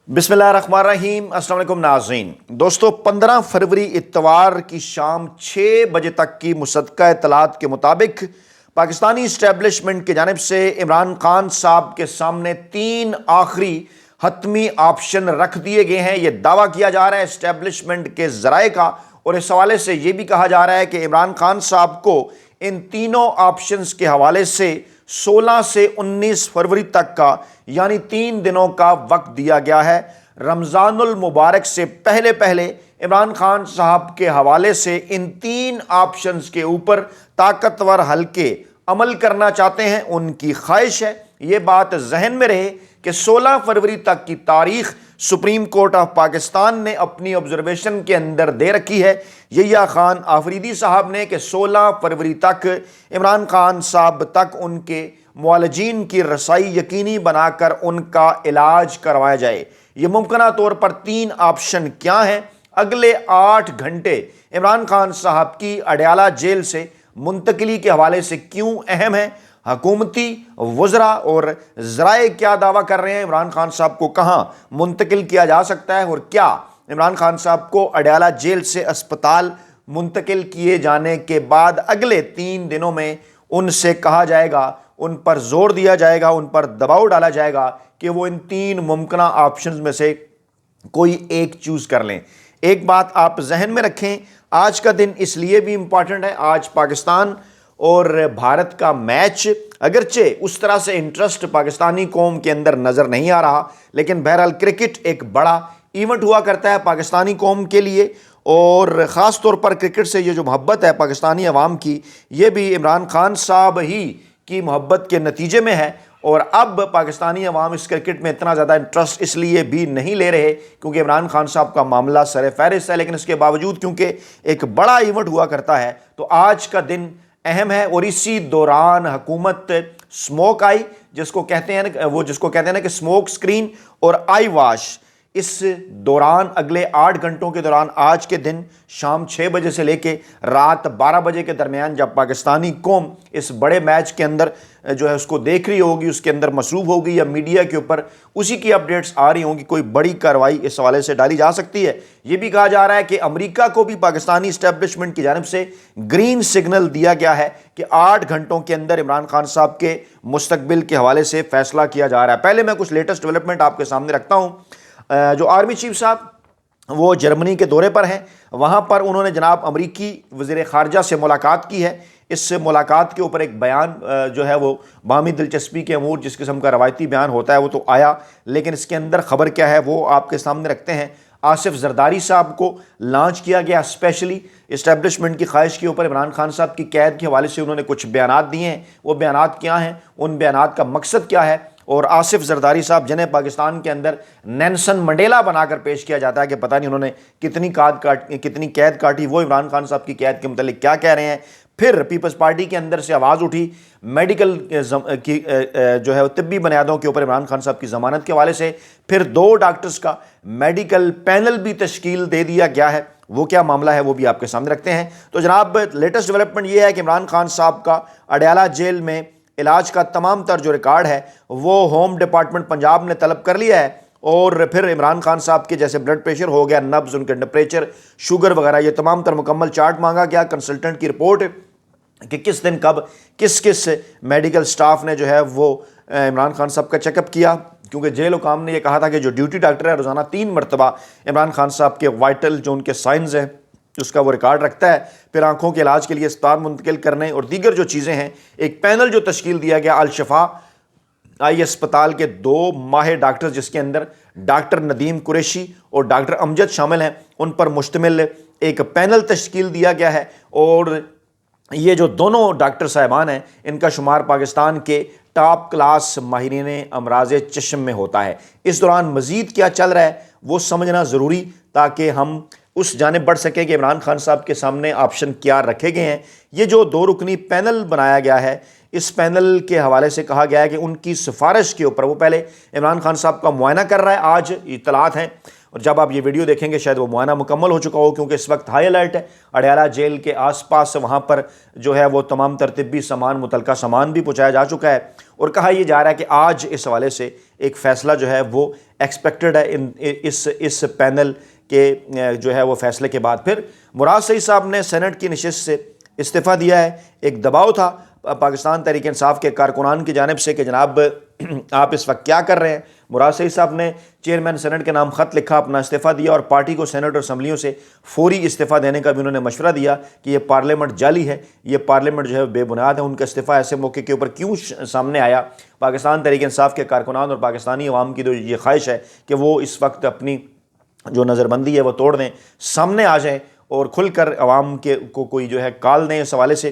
بسم اللہ الرحمن الرحیم۔ السلام علیکم ناظرین۔ دوستو 15 فروری اتوار کی شام 6 بجے تک کی مصدقہ اطلاعات کے مطابق پاکستانی اسٹیبلشمنٹ کی جانب سے عمران خان صاحب کے سامنے 3 آخری حتمی آپشن رکھ دیے گئے ہیں۔ یہ دعویٰ کیا جا رہا ہے اسٹیبلشمنٹ کے ذرائع کا، اور اس حوالے سے یہ بھی کہا جا رہا ہے کہ عمران خان صاحب کو ان تینوں آپشنز کے حوالے سے 16 سے 19 فروری تک کا یعنی 3 دنوں کا وقت دیا گیا ہے۔ رمضان المبارک سے پہلے عمران خان صاحب کے حوالے سے ان 3 آپشنز کے اوپر طاقتور حلقے عمل کرنا چاہتے ہیں۔ ان کی خواہش ہے، یہ بات ذہن میں رہے، کہ 16 فروری تک کی تاریخ سپریم کورٹ آف پاکستان نے اپنی آبزرویشن کے اندر دے رکھی ہے یحییٰ خان آفریدی صاحب نے، کہ 16 فروری تک عمران خان صاحب تک ان کے معالجین کی رسائی یقینی بنا کر ان کا علاج کروایا جائے۔ یہ ممکنہ طور پر 3 آپشن کیا ہیں؟ اگلے 8 گھنٹے عمران خان صاحب کی اڈیالہ جیل سے منتقلی کے حوالے سے کیوں اہم ہیں؟ حکومتی وزراء اور ذرائع کیا دعویٰ کر رہے ہیں؟ عمران خان صاحب کو کہاں منتقل کیا جا سکتا ہے، اور کیا عمران خان صاحب کو اڈیالہ جیل سے اسپتال منتقل کیے جانے کے بعد اگلے 3 دنوں میں ان سے کہا جائے گا، ان پر زور دیا جائے گا، ان پر دباؤ ڈالا جائے گا کہ وہ ان 3 ممکنہ آپشنز میں سے کوئی ایک چوز کر لیں؟ ایک بات آپ ذہن میں رکھیں، آج کا دن اس لیے بھی امپورٹنٹ ہے، آج پاکستان اور بھارت کا میچ، اگرچہ اس طرح سے انٹرسٹ پاکستانی قوم کے اندر نظر نہیں آ رہا، لیکن بہرحال کرکٹ ایک بڑا ایونٹ ہوا کرتا ہے پاکستانی قوم کے لیے، اور خاص طور پر کرکٹ سے یہ جو محبت ہے پاکستانی عوام کی، یہ بھی عمران خان صاحب ہی کی محبت کے نتیجے میں ہے۔ اور اب پاکستانی عوام اس کرکٹ میں اتنا زیادہ انٹرسٹ اس لیے بھی نہیں لے رہے کیونکہ عمران خان صاحب کا معاملہ سر فہرست ہے، لیکن اس کے باوجود کیونکہ ایک بڑا ایونٹ ہوا کرتا ہے تو آج کا دن اہم ہے۔ اور اسی دوران حکومت سموک آئی، جس کو کہتے ہیں نا کہ سموک سکرین اور آئی واش، اس دوران اگلے 8 گھنٹوں کے دوران آج کے دن شام 6 بجے سے لے کے رات 12 بجے کے درمیان جب پاکستانی قوم اس بڑے میچ کے اندر جو ہے اس کو دیکھ رہی ہوگی، اس کے اندر مصروف ہوگی، یا میڈیا کے اوپر اسی کی اپڈیٹس آ رہی ہوں گی، کوئی بڑی کارروائی اس حوالے سے ڈالی جا سکتی ہے۔ یہ بھی کہا جا رہا ہے کہ امریکہ کو بھی پاکستانی اسٹیبلشمنٹ کی جانب سے گرین سگنل دیا گیا ہے کہ 8 گھنٹوں کے اندر عمران خان صاحب کے مستقبل کے حوالے سے فیصلہ کیا جا رہا ہے۔ پہلے میں کچھ لیٹسٹ ڈیولپمنٹ آپ کے سامنے رکھتا ہوں۔ جو آرمی چیف صاحب وہ جرمنی کے دورے پر ہیں، وہاں پر انہوں نے جناب امریکی وزیر خارجہ سے ملاقات کی ہے۔ اس ملاقات کے اوپر ایک بیان جو ہے وہ باہمی دلچسپی کے امور، جس قسم کا روایتی بیان ہوتا ہے وہ تو آیا، لیکن اس کے اندر خبر کیا ہے وہ آپ کے سامنے رکھتے ہیں۔ آصف زرداری صاحب کو لانچ کیا گیا اسپیشلی اسٹیبلشمنٹ کی خواہش کے اوپر۔ عمران خان صاحب کی قید کے حوالے سے انہوں نے کچھ بیانات دیے ہیں، وہ بیانات کیا ہیں، ان بیانات کا مقصد کیا ہے، اور آصف زرداری صاحب جنہیں پاکستان کے اندر نیلسن منڈیلا بنا کر پیش کیا جاتا ہے کہ پتہ نہیں انہوں نے کتنی قید کاٹی، وہ عمران خان صاحب کی قید کے متعلق کیا کہہ رہے ہیں۔ پھر پیپلز پارٹی کے اندر سے آواز اٹھی میڈیکل کی جو ہے طبی بنیادوں کے اوپر عمران خان صاحب کی ضمانت کے حوالے سے۔ پھر 2 ڈاکٹرز کا میڈیکل پینل بھی تشکیل دے دیا گیا ہے، وہ کیا معاملہ ہے وہ بھی آپ کے سامنے رکھتے ہیں۔ تو جناب لیٹسٹ ڈیولپمنٹ یہ ہے کہ عمران خان صاحب کا اڈیالہ جیل میں علاج کا تمام تر جو ریکارڈ ہے وہ ہوم ڈپارٹمنٹ پنجاب نے طلب کر لیا ہے، اور پھر عمران خان صاحب کے جیسے بلڈ پریشر ہو گیا، نبض، ان کے ٹمپریچر، شوگر وغیرہ، یہ تمام تر مکمل چارٹ مانگا گیا، کنسلٹنٹ کی رپورٹ کہ کس دن کب کس میڈیکل سٹاف نے جو ہے وہ عمران خان صاحب کا چیک اپ کیا، کیونکہ جیل حکام نے یہ کہا تھا کہ جو ڈیوٹی ڈاکٹر ہے روزانہ 3 مرتبہ عمران خان صاحب کے وائٹل جو ان کے سائنز ہیں اس کا وہ ریکارڈ رکھتا ہے۔ پھر آنکھوں کے علاج کے لیے اسپتال منتقل کرنے اور دیگر جو چیزیں ہیں، ایک پینل جو تشکیل دیا گیا الشفا آئی اسپتال کے 2 ماہر ڈاکٹر، جس کے اندر ڈاکٹر ندیم قریشی اور ڈاکٹر امجد شامل ہیں، ان پر مشتمل ایک پینل تشکیل دیا گیا ہے، اور یہ جو دونوں ڈاکٹر صاحبان ہیں ان کا شمار پاکستان کے ٹاپ کلاس ماہرین امراض چشم میں ہوتا ہے۔ اس دوران مزید کیا چل رہا ہے وہ سمجھنا ضروری، تاکہ ہم اس جانب بڑھ سکیں کہ عمران خان صاحب کے سامنے آپشن کیا رکھے گئے ہیں۔ یہ جو 2 رکنی پینل بنایا گیا ہے، اس پینل کے حوالے سے کہا گیا ہے کہ ان کی سفارش کے اوپر وہ پہلے عمران خان صاحب کا معائنہ کر رہا ہے، آج اطلاعات ہیں اور جب آپ یہ ویڈیو دیکھیں گے شاید وہ معائنہ مکمل ہو چکا ہو، کیونکہ اس وقت ہائی الرٹ ہے اڈیالہ جیل کے آس پاس، وہاں پر جو ہے وہ تمام طبی سامان، متعلقہ سامان بھی پہنچایا جا چکا ہے، اور کہا یہ جا رہا ہے کہ آج اس حوالے سے ایک فیصلہ جو ہے وہ ایکسپیکٹڈ ہے اس پینل کے جو ہے وہ فیصلے کے بعد۔ پھر مراد سعید صاحب نے سینٹ کی نشست سے استعفیٰ دیا ہے۔ ایک دباؤ تھا پاکستان تحریک انصاف کے کارکنان کی جانب سے کہ جناب آپ اس وقت کیا کر رہے ہیں۔ مراد سعید صاحب نے چیئرمین سینٹ کے نام خط لکھا، اپنا استعفیٰ دیا، اور پارٹی کو سینٹ اور اسمبلیوں سے فوری استعفیٰ دینے کا بھی انہوں نے مشورہ دیا کہ یہ پارلیمنٹ جعلی ہے، یہ پارلیمنٹ جو ہے بے بنیاد ہے۔ ان کا استعفیٰ ایسے موقع کے اوپر کیوں سامنے آیا؟ پاکستان تحریک انصاف کے کارکنان اور پاکستانی عوام کی تو یہ خواہش ہے کہ وہ اس وقت اپنی جو نظر بندی ہے وہ توڑ دیں، سامنے آ جائیں اور کھل کر عوام کو کوئی جو ہے کال دیں اس حوالے سے۔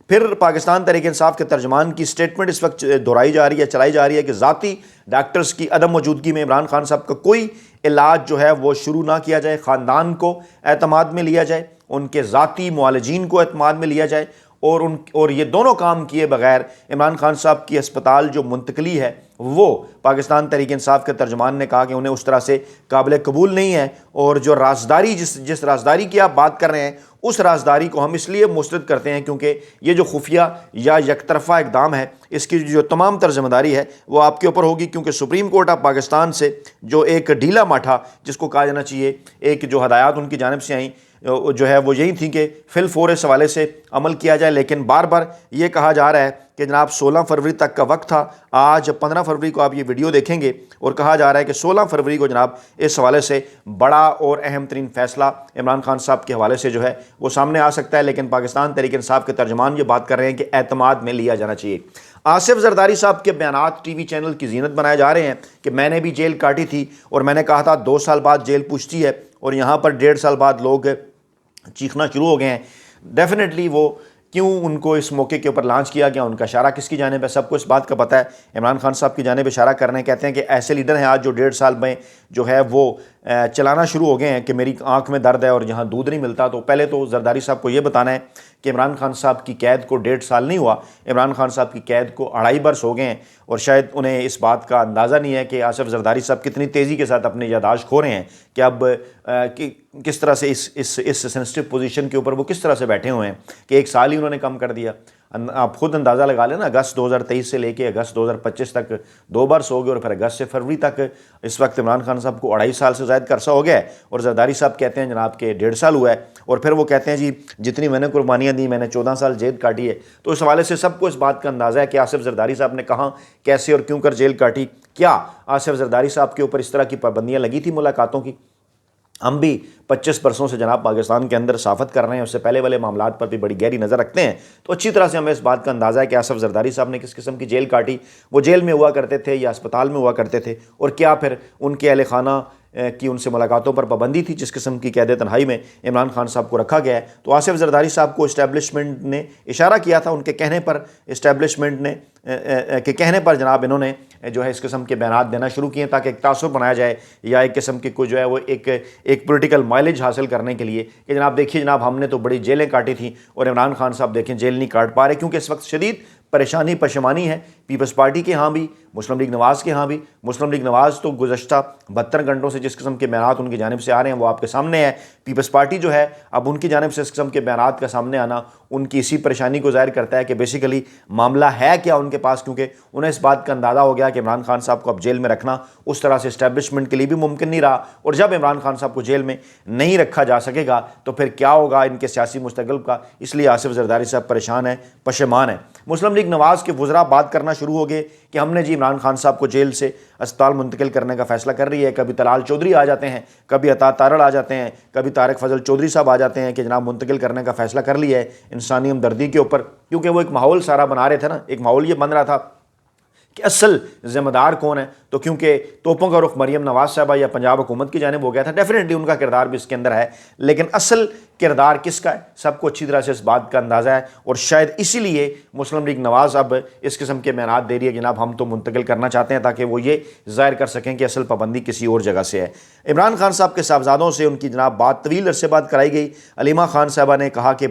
پھر پاکستان تحریک انصاف کے ترجمان کی سٹیٹمنٹ اس وقت دہرائی جا رہی ہے، چلائی جا رہی ہے کہ ذاتی ڈاکٹرز کی عدم موجودگی میں عمران خان صاحب کا کوئی علاج جو ہے وہ شروع نہ کیا جائے، خاندان کو اعتماد میں لیا جائے، ان کے ذاتی معالجین کو اعتماد میں لیا جائے، اور یہ دونوں کام کیے بغیر عمران خان صاحب کی اسپتال جو منتقلی ہے وہ پاکستان تحریک انصاف کے ترجمان نے کہا کہ انہیں اس طرح سے قابل قبول نہیں ہے، اور جو رازداری جس رازداری کی آپ بات کر رہے ہیں اس رازداری کو ہم اس لیے مسترد کرتے ہیں کیونکہ یہ جو خفیہ یا یک طرفہ اقدام ہے اس کی جو تمام تر ذمہ داری ہے وہ آپ کے اوپر ہوگی، کیونکہ سپریم کورٹ آف پاکستان سے جو ایک ڈھیلا ماٹھا جس کو کہا جانا چاہیے، ایک جو ہدایات ان کی جانب سے آئیں جو ہے وہ یہی تھی کہ فی الفور اس حوالے سے عمل کیا جائے، لیکن بار بار یہ کہا جا رہا ہے کہ جناب 16 فروری تک کا وقت تھا۔ آج 15 فروری کو آپ یہ ویڈیو دیکھیں گے اور کہا جا رہا ہے کہ 16 فروری کو جناب اس حوالے سے بڑا اور اہم ترین فیصلہ عمران خان صاحب کے حوالے سے جو ہے وہ سامنے آ سکتا ہے، لیکن پاکستان تحریک انصاف کے ترجمان یہ بات کر رہے ہیں کہ اعتماد میں لیا جانا چاہیے۔ آصف زرداری صاحب کے بیانات ٹی وی چینل کی زینت بنائے جا رہے ہیں کہ میں نے بھی جیل کاٹی تھی اور میں نے کہا تھا 2 سال بعد جیل پوچھتی ہے، اور یہاں پر 1.5 سال بعد لوگ چیخنا شروع ہو گئے ہیں۔ ڈیفینیٹلی وہ کیوں ان کو اس موقع کے اوپر لانچ کیا گیا، ان کا اشارہ کس کی جانب ہے، سب کو اس بات کا پتہ ہے۔ عمران خان صاحب کی جانب اشارہ کرنے کہتے ہیں کہ ایسے لیڈر ہیں آج جو 1.5 سال میں جو ہے وہ چلانا شروع ہو گئے ہیں کہ میری آنکھ میں درد ہے اور یہاں دودھ نہیں ملتا۔ تو پہلے تو زرداری صاحب کو یہ بتانا ہے کہ عمران خان صاحب کی قید کو 1.5 سال نہیں ہوا، عمران خان صاحب کی قید کو 2.5 برس ہو گئے ہیں، اور شاید انہیں اس بات کا اندازہ نہیں ہے کہ آصف زرداری صاحب کتنی تیزی کے ساتھ اپنی یادداشت کھو رہے ہیں کہ اب کس طرح سے اس سینسٹیو پوزیشن کے اوپر وہ کس طرح سے بیٹھے ہوئے ہیں کہ 1 سال ہی انہوں نے کم کر دیا۔ آپ خود اندازہ لگا لیں نا، اگست 2023 سے لے کے اگست 2025 تک 2 برس ہو گئے، اور پھر اگست سے فروری تک اس وقت عمران خان صاحب کو 2.5 سال سے زائد کا عرصہ ہو گیا ہے، اور زرداری صاحب کہتے ہیں جناب کہ 1.5 سال ہوا ہے، اور پھر وہ کہتے ہیں جی جتنی میں نے قربانیاں دی میں نے 14 سال جیل کاٹی ہے۔ تو اس حوالے سے سب کو اس بات کا اندازہ ہے کہ آصف زرداری صاحب نے کہاں، کیسے اور کیوں کر جیل کاٹی۔ کیا آصف زرداری صاحب کے اوپر اس طرح کی پابندیاں لگی تھی ملاقاتوں کی؟ ہم بھی 25 برسوں سے جناب پاکستان کے اندر صحافت کر رہے ہیں، اس سے پہلے والے معاملات پر بھی بڑی گہری نظر رکھتے ہیں، تو اچھی طرح سے ہمیں اس بات کا اندازہ ہے کہ آصف زرداری صاحب نے کس قسم کی جیل کاٹی، وہ جیل میں ہوا کرتے تھے یا اسپتال میں ہوا کرتے تھے، اور کیا پھر ان کے اہل خانہ کی ان سے ملاقاتوں پر پابندی تھی جس قسم کی قید تنہائی میں عمران خان صاحب کو رکھا گیا ہے۔ تو آصف زرداری صاحب کو اسٹیبلشمنٹ نے اشارہ کیا تھا، ان کے کہنے پر اسٹیبلشمنٹ نے کے کہنے پر جناب انہوں نے جو ہے اس قسم کے بیانات دینا شروع کیے تاکہ ایک تاثر بنایا جائے، یا ایک قسم کی کوئی جو ہے وہ ایک پولیٹیکل مائلیج حاصل کرنے کے لیے کہ جناب دیکھیے جناب ہم نے تو بڑی جیلیں کاٹی تھیں اور عمران خان صاحب دیکھیں جیل نہیں کاٹ پا رہے، کیونکہ اس وقت شدید پریشانی پشیمانی ہے پیپلز پارٹی کے ہاں بھی، مسلم لیگ نواز کے ہاں بھی۔ مسلم لیگ نواز تو گزشتہ 72 گھنٹوں سے جس قسم کے بیانات ان کی جانب سے آ رہے ہیں وہ آپ کے سامنے ہے۔ پیپلز پارٹی جو ہے اب ان کی جانب سے اس قسم کے بیانات کا سامنے آنا ان کی اسی پریشانی کو ظاہر کرتا ہے کہ بیسیکلی معاملہ ہے کیا ان کے پاس، کیونکہ انہیں اس بات کا اندازہ ہو گیا کہ عمران خان صاحب کو اب جیل میں رکھنا اس طرح سے اسٹیبلشمنٹ کے لیے بھی ممکن نہیں رہا، اور جب عمران خان صاحب کو جیل میں نہیں رکھا جا سکے گا تو پھر کیا ہوگا ان کے سیاسی مستقبل کا۔ اس لیے آصف زرداری صاحب پریشان ہیں، پشیمان ہیں۔ مسلم لیگ نواز کے وزراء بات کرنا شروع ہو گئے کہ ہم نے جی عمران خان صاحب کو جیل سے اسپتال منتقل کرنے کا فیصلہ کر رہی ہے۔ کبھی طلال چودھری آ جاتے ہیں، کبھی عطا تارڑ آ جاتے ہیں، کبھی طارق فضل چودھری صاحب آ جاتے ہیں کہ جناب منتقل کرنے کا فیصلہ کر لیا ہے انسانی ہمدردی کے اوپر، کیونکہ وہ ایک ماحول سارا بنا رہے تھے نا، ایک ماحول یہ بن رہا تھا کہ اصل ذمہ دار کون ہے۔ تو کیونکہ توپوں کا رخ مریم نواز صاحبہ یا پنجاب حکومت کی جانب ہو گیا تھا، ڈیفینیٹلی ان کا کردار بھی اس کے اندر ہے، لیکن اصل کردار کس کا ہے سب کو اچھی طرح سے اس بات کا اندازہ ہے، اور شاید اسی لیے مسلم لیگ نواز اب اس قسم کے بیانات دے رہی ہے کہ جناب ہم تو منتقل کرنا چاہتے ہیں تاکہ وہ یہ ظاہر کر سکیں کہ اصل پابندی کسی اور جگہ سے ہے۔ عمران خان صاحب کے صاحبزادوں سے ان کی جناب بات طویل عرصے بعد کرائی گئی۔ علیمہ خان صاحبہ نے کہا کہ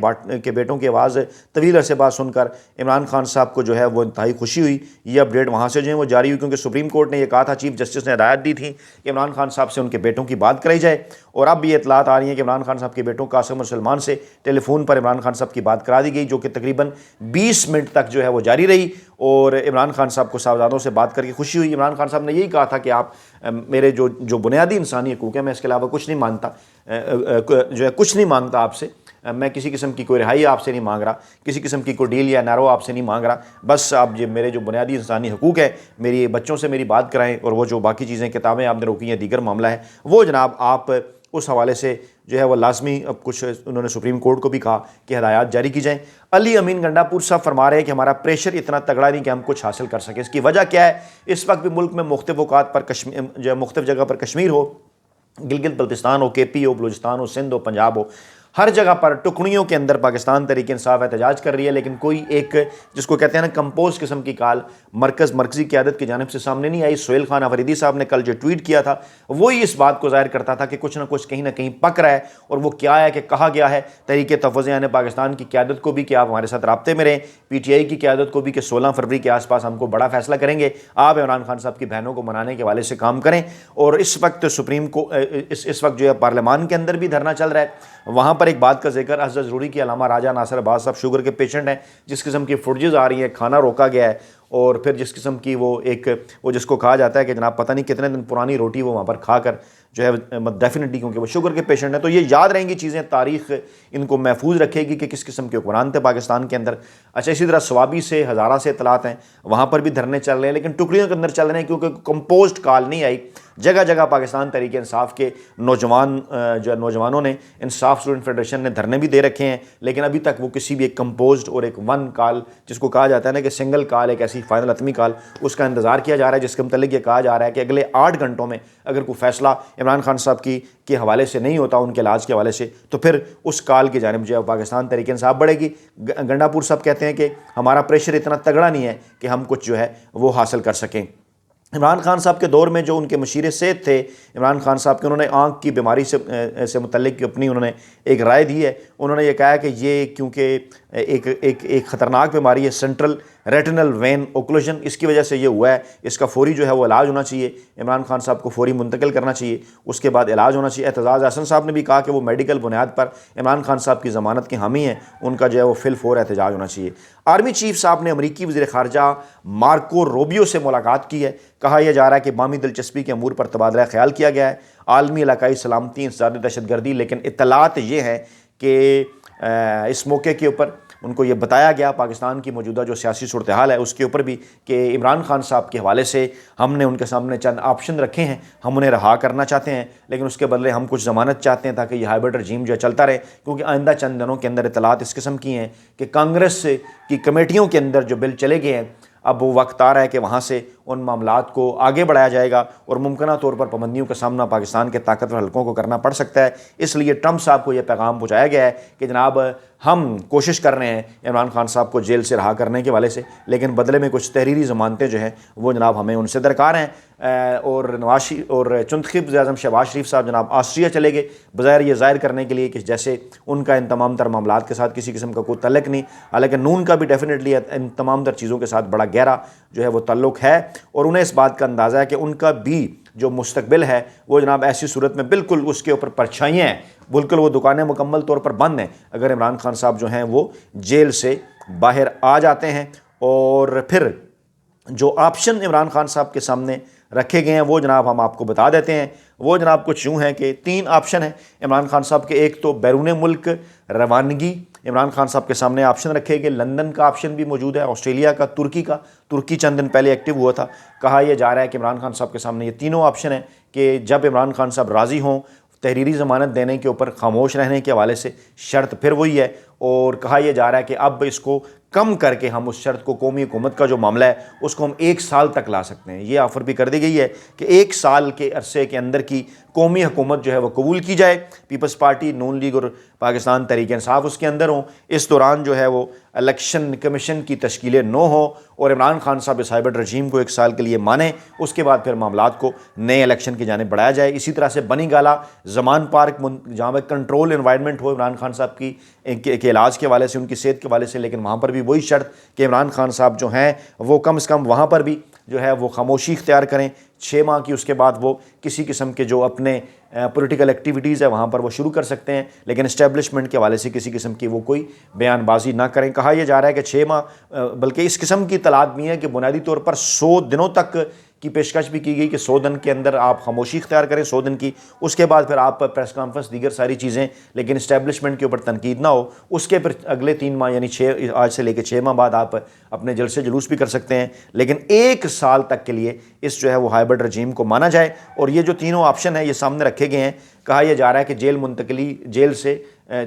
بیٹوں کی آواز طویل عرصے بعد سن کر عمران خان صاحب کو جو ہے وہ انتہائی خوشی ہوئی۔ یہ اپڈیٹ وہاں سے جو ہے وہ جاری ہوئی، کیونکہ سپریم کورٹ نے یہ یہ کہا تھا، چیف جسٹس نے ہدایت دی تھی کہ عمران خان صاحب سے ان کے بیٹوں کی بات کرائی جائے، اور اب یہ اطلاعات آ رہی ہیں کہ عمران خان صاحب کے بیٹوں قاسم اور سلمان سے ٹیلی فون پر عمران خان صاحب کی بات کرا دی گئی، جو کہ تقریباً 20 منٹ تک جو ہے وہ جاری رہی، اور عمران خان صاحب کو صاحبزادوں سے بات کر کے خوشی ہوئی۔ عمران خان صاحب نے یہی کہا تھا کہ آپ میرے جو بنیادی انسانی حقوق ہیں، میں اس کے علاوہ کچھ نہیں مانتا، جو ہے کچھ نہیں مانگتا آپ سے، میں کسی قسم کی کوئی رہائی آپ سے نہیں مانگ رہا، کسی قسم کی کوئی ڈیل یا نیرو آپ سے نہیں مانگ رہا، بس آپ میرے جو بنیادی انسانی حقوق ہیں، میری بچوں سے میری بات کرائیں، اور وہ جو باقی چیزیں کتابیں آپ نے روکی ہیں، دیگر معاملہ ہے وہ جناب آپ اس حوالے سے جو ہے وہ لازمی، اب کچھ انہوں نے سپریم کورٹ کو بھی کہا کہ ہدایات جاری کی جائیں۔ علی امین گنڈا پور صاحب فرما رہے ہیں کہ ہمارا پریشر اتنا تگڑا نہیں کہ ہم کچھ حاصل کر سکیں۔ اس کی وجہ کیا ہے؟ اس وقت بھی ملک میں مختلف اوقات پر جو ہے مختلف جگہ پر کشمیر ہو، گلگت بلتستان ہو، کے پی ہو، بلوچستان ہو، سندھ ہو، پنجاب ہو، ہر جگہ پر ٹکڑیوں کے اندر پاکستان تحریک انصاف احتجاج کر رہی ہے، لیکن کوئی ایک جس کو کہتے ہیں نا کمپوز قسم کی کال مرکزی قیادت کی جانب سے سامنے نہیں آئی۔ سہیل خان افریدی صاحب نے کل جو ٹویٹ کیا تھا وہی اس بات کو ظاہر کرتا تھا کہ کچھ نہ کچھ کہیں نہ کہیں پک رہا ہے، اور وہ کیا ہے کہ کہا گیا ہے تحریک تحفظ یعنی پاکستان کی قیادت کو بھی کہ آپ ہمارے ساتھ رابطے میں رہیں، پی ٹی آئی کی قیادت کو بھی کہ 16 فروری کے آس پاس ہم کو بڑا فیصلہ کریں گے، آپ عمران خان صاحب کی بہنوں کو منانے کے حوالے سے کام کریں۔ اور اس وقت سپریم کو اس وقت جو ہے پارلیمان کے اندر بھی دھرنا چل رہا ہے، وہاں پر ایک بات کا ذکر حضرت ضروری کی علامہ راجہ ناصر عباس صاحب شوگر کے پیشنٹ ہیں، جس قسم کی فوٹیجز آ رہی ہیں، کھانا روکا گیا ہے، اور پھر جس قسم کی وہ جس کو کہا جاتا ہے کہ جناب پتہ نہیں کتنے دن پرانی روٹی وہ وہاں پر کھا کر جو ہے ڈیفینیٹلی، کیونکہ وہ شوگر کے پیشنٹ ہیں، تو یہ یاد رہیں گی چیزیں، تاریخ ان کو محفوظ رکھے گی کہ کس قسم کے حکمران تھے پاکستان کے اندر۔ اچھا، اسی طرح سوابی سے ہزارہ سے اطلاعات ہیں، وہاں پر بھی دھرنے چل رہے ہیں، لیکن ٹکڑیوں کے اندر چل رہے ہیں کیونکہ کمپوزڈ کال نہیں آئی۔ جگہ جگہ پاکستان تحریک انصاف کے نوجوانوں نے، انصاف اسٹوڈنٹ فیڈریشن نے دھرنے بھی دے رکھے ہیں، لیکن ابھی تک وہ کسی بھی ایک کمپوزڈ اور ایک ون کال جس کو کہا جاتا ہے نا کہ سنگل کال، ایک ایسی فائنل حتمی کال، اس کا انتظار کیا جا رہا ہے، جس کے متعلق یہ کہا جا رہا ہے کہ اگلے 8 گھنٹوں میں اگر کوئی فیصلہ عمران خان صاحب کے حوالے سے نہیں ہوتا، ان کے علاج کے حوالے سے، تو پھر اس کال کی جانب جو ہے پاکستان تحریک انصاف بڑھے گی۔ گنڈا پور صاحب کہتے ہیں کہ ہمارا پریشر اتنا تگڑا نہیں ہے کہ ہم کچھ جو ہے وہ حاصل کر سکیں۔ عمران خان صاحب کے دور میں جو ان کے مشیر صحت تھے عمران خان صاحب کے، انہوں نے آنکھ کی بیماری سے متعلق اپنی انہوں نے ایک رائے دی ہے۔ انہوں نے یہ کہا کہ یہ کیونکہ ایک خطرناک بیماری ہے، سینٹرل ریٹنل وین اوکلوژن، اس کی وجہ سے یہ ہوا ہے، اس کا فوری جو ہے وہ علاج ہونا چاہیے، عمران خان صاحب کو فوری منتقل کرنا چاہیے، اس کے بعد علاج ہونا چاہیے۔ اعتزاز احسن صاحب نے بھی کہا کہ وہ میڈیکل بنیاد پر عمران خان صاحب کی ضمانت کے حامی ہیں، ان کا جو ہے وہ فی الفور احتجاج ہونا چاہیے۔ آرمی چیف صاحب نے امریکی وزیر خارجہ مارکو روبیو سے ملاقات کی ہے، کہا یہ جا رہا ہے کہ باہمی دلچسپی کے امور پر تبادلہ خیال کیا گیا ہے، عالمی علاقائی سلامتی، انسداد دہشت گردی، لیکن اطلاعات یہ ہیں کہ اس موقع کے اوپر ان کو یہ بتایا گیا پاکستان کی موجودہ جو سیاسی صورتحال ہے اس کے اوپر بھی کہ عمران خان صاحب کے حوالے سے ہم نے ان کے سامنے چند آپشن رکھے ہیں، ہم انہیں رہا کرنا چاہتے ہیں، لیکن اس کے بدلے ہم کچھ ضمانت چاہتے ہیں تاکہ یہ ہائبرڈ رجیم جو ہے چلتا رہے، کیونکہ آئندہ چند دنوں کے اندر اطلاعات اس قسم کی ہیں کہ کانگریس کی کمیٹیوں کے اندر جو بل چلے گئے ہیں، اب وہ وقت آ رہا ہے کہ وہاں سے ان معاملات کو آگے بڑھایا جائے گا، اور ممکنہ طور پر پابندیوں کا سامنا پاکستان کے طاقتور حلقوں کو کرنا پڑ سکتا ہے۔ اس لیے ٹرمپ صاحب کو یہ پیغام پہنچایا گیا ہے کہ جناب ہم کوشش کر رہے ہیں عمران خان صاحب کو جیل سے رہا کرنے کے والے سے، لیکن بدلے میں کچھ تحریری ضمانتیں جو ہیں وہ جناب ہمیں ان سے درکار ہیں۔ اور چنتخب وزیر اعظم شہباز شریف صاحب جناب آسٹریا چلے گئے، بظاہر یہ ظاہر کرنے کے لیے کہ جیسے ان کا ان تمام تر معاملات کے ساتھ کسی قسم کا کوئی تعلق نہیں، حالانکہ نون کا بھی ڈیفینیٹلی ان تمام تر چیزوں کے ساتھ بڑا گہرا جو ہے وہ تعلق ہے، اور انہیں اس بات کا اندازہ ہے کہ ان کا بھی جو مستقبل ہے وہ جناب ایسی صورت میں بالکل اس کے اوپر پرچھائیاں ہیں، بالکل وہ دکانیں مکمل طور پر بند ہیں اگر عمران خان صاحب جو ہیں وہ جیل سے باہر آ جاتے ہیں۔ اور پھر جو آپشن عمران خان صاحب کے سامنے رکھے گئے ہیں وہ جناب ہم آپ کو بتا دیتے ہیں، وہ جناب کچھ یوں ہیں کہ 3 آپشن ہیں عمران خان صاحب کے۔ ایک تو بیرون ملک روانگی عمران خان صاحب کے سامنے آپشن رکھے گئے، لندن کا آپشن بھی موجود ہے، آسٹریلیا کا، ترکی چند دن پہلے ایکٹیو ہوا تھا۔ کہا یہ جا رہا ہے کہ عمران خان صاحب کے سامنے یہ تینوں آپشن ہیں کہ جب عمران خان صاحب راضی ہوں تحریری ضمانت دینے کے اوپر، خاموش رہنے کے حوالے سے شرط پھر وہی ہے، اور کہا یہ جا رہا ہے کہ اب اس کو کم کر کے ہم اس شرط کو، قومی حکومت کا جو معاملہ ہے اس کو ہم 1 سال تک لا سکتے ہیں۔ یہ آفر بھی کر دی گئی ہے کہ 1 سال کے عرصے کے اندر کی قومی حکومت جو ہے وہ قبول کی جائے، پیپلز پارٹی، نون لیگ اور پاکستان تحریک انصاف اس کے اندر ہوں، اس دوران جو ہے وہ الیکشن کمیشن کی تشکیلیں نہ ہوں، اور عمران خان صاحب اس ہائبرڈ رجیم کو 1 سال کے لیے مانیں، اس کے بعد پھر معاملات کو نئے الیکشن کی جانب بڑھایا جائے۔ اسی طرح سے بنی گالا زمان پارک جہاں پہ کنٹرول انوائرمنٹ ہو عمران خان صاحب کے علاج کے حوالے سے، ان کی صحت کے حوالے سے، لیکن وہاں پر بھی وہی شرط کہ عمران خان صاحب جو ہیں وہ کم از کم وہاں پر بھی جو ہے وہ خاموشی اختیار کریں، 6 ماہ کی، اس کے بعد وہ کسی قسم کے جو اپنے پولیٹیکل ایکٹیویٹیز ہے وہاں پر وہ شروع کر سکتے ہیں، لیکن اسٹیبلشمنٹ کے حوالے سے کسی قسم کی وہ کوئی بیان بازی نہ کریں۔ کہا یہ جا رہا ہے کہ 6 ماہ بلکہ اس قسم کی اطلاعات بھی ہیں کہ بنیادی طور پر 100 دنوں تک کی پیشکش بھی کی گئی کہ 100 دن کے اندر آپ خاموشی اختیار کریں، 100 دن کی، اس کے بعد پھر آپ پریس کانفرنس دیگر ساری چیزیں، لیکن اسٹیبلشمنٹ کے اوپر تنقید نہ ہو۔ اس کے پھر اگلے 3 ماہ یعنی آج سے لے کے 6 ماہ بعد آپ اپنے جلسے جلوس بھی کر سکتے ہیں، لیکن 1 سال تک کے لیے اس جو ہے وہ ہائبرڈ رجیم کو مانا جائے۔ اور یہ جو تینوں آپشن ہیں یہ سامنے رکھے گئے ہیں۔ کہا یہ جا رہا ہے کہ جیل سے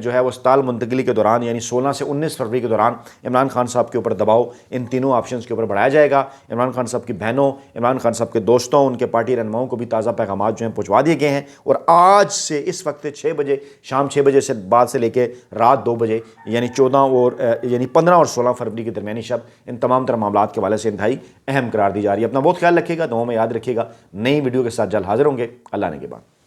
جو ہے وہ اسپتال منتقلی کے دوران یعنی 16 سے 19 فروری کے دوران عمران خان صاحب کے اوپر دباؤ ان تینوں آپشنز کے اوپر بڑھایا جائے گا۔ عمران خان صاحب کی بہنوں، عمران خان صاحب کے دوستوں، ان کے پارٹی رہنماؤں کو بھی تازہ پیغامات جو ہیں پہنچوا دیے گئے ہیں، اور آج سے اس وقت 6 بجے شام 6 بجے سے بعد سے لے کے رات 2 بجے یعنی 15 اور 16 فروری کی درمیانی شب ان تمام تر معاملات کے حوالے سے انتہائی اہم قرار دی جا رہی ہے۔ اپنا بہت خیال رکھیے گا، دعاؤں میں یاد رکھیے گا۔ نئی ویڈیو کے ساتھ جلد حاضر ہوں گے۔ اللہ نے کے بعد۔